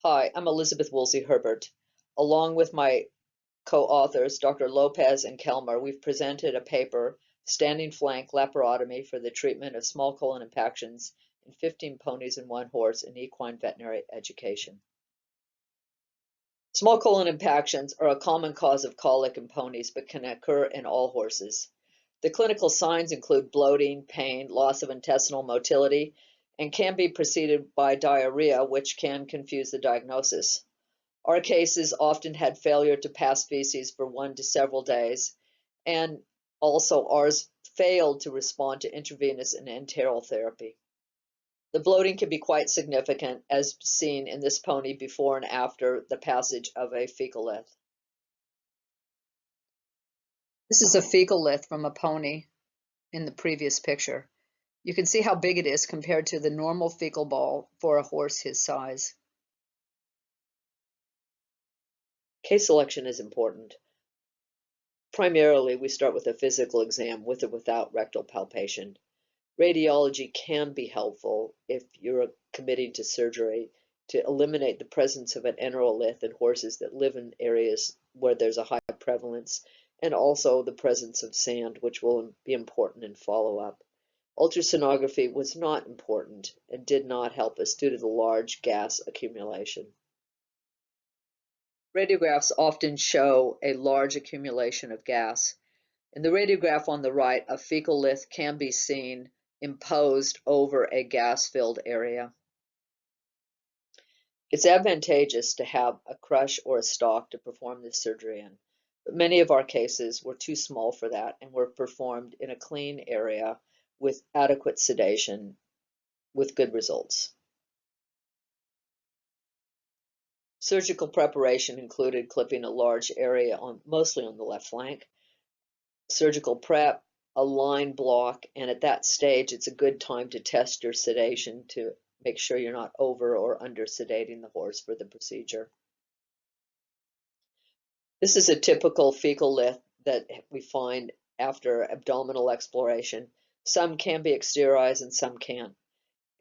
Hi, I'm Elizabeth Woolsey Herbert. Along with my co-authors, Dr. Lopez and Kelmer, we've presented a paper, Standing Flank Laparotomy for the Treatment of Small Colon Impactions in 15 Ponies and 1 Horse in Equine Veterinary Education. Small colon impactions are a common cause of colic in ponies but can occur in all horses. The clinical signs include bloating, pain, loss of intestinal motility, and can be preceded by diarrhea, which can confuse the diagnosis. Our cases often had failure to pass feces for 1 to several days, and also ours failed to respond to intravenous and enteral therapy. The bloating can be quite significant, as seen in this pony before and after the passage of a fecalith. This is a fecalith from a pony in the previous picture. You can see how big it is compared to the normal fecal ball for a horse his size. Case selection is important. Primarily, we start with a physical exam with or without rectal palpation. Radiology can be helpful if you're committing to surgery to eliminate the presence of an enterolith in horses that live in areas where there's a high prevalence, and also the presence of sand, which will be important in follow-up. Ultrasonography was not important and did not help us due to the large gas accumulation. Radiographs often show a large accumulation of gas. In the radiograph on the right, a fecalith can be seen imposed over a gas-filled area. It's advantageous to have a crush or a stalk to perform this surgery in, but many of our cases were too small for that and were performed in a clean area with adequate sedation with good results. Surgical preparation included clipping a large area mostly on the left flank, surgical prep, a line block, and at that stage it's a good time to test your sedation to make sure you're not over or under sedating the horse for the procedure. This is a typical fecalith that we find after abdominal exploration. Some can be exteriorized and some can't.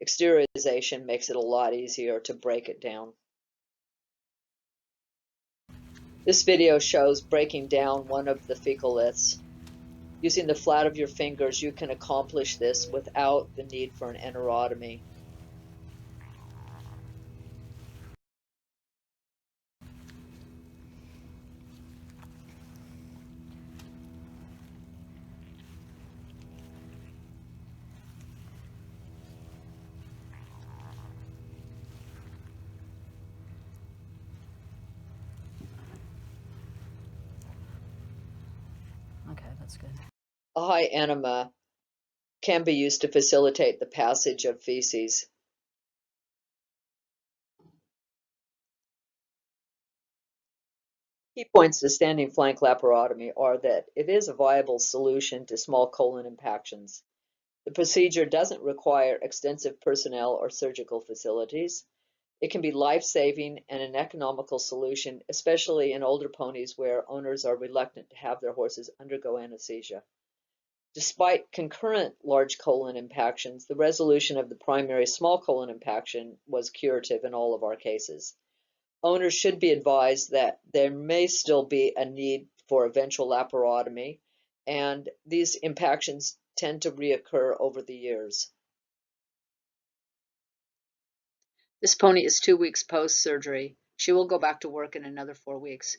Exteriorization makes it a lot easier to break it down. This video shows breaking down one of the fecaliths. Using the flat of your fingers, you can accomplish this without the need for an enterotomy. Okay, that's good. A high enema can be used to facilitate the passage of feces. Key points to standing flank laparotomy are that it is a viable solution to small colon impactions. The procedure doesn't require extensive personnel or surgical facilities. It can be life-saving and an economical solution, especially in older ponies where owners are reluctant to have their horses undergo anesthesia. Despite concurrent large colon impactions, the resolution of the primary small colon impaction was curative in all of our cases. Owners should be advised that there may still be a need for eventual laparotomy, and these impactions tend to reoccur over the years. This pony is 2 weeks post-surgery. She will go back to work in another 4 weeks.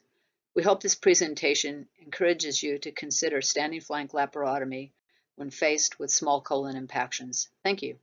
We hope this presentation encourages you to consider standing flank laparotomy when faced with small colon impactions. Thank you.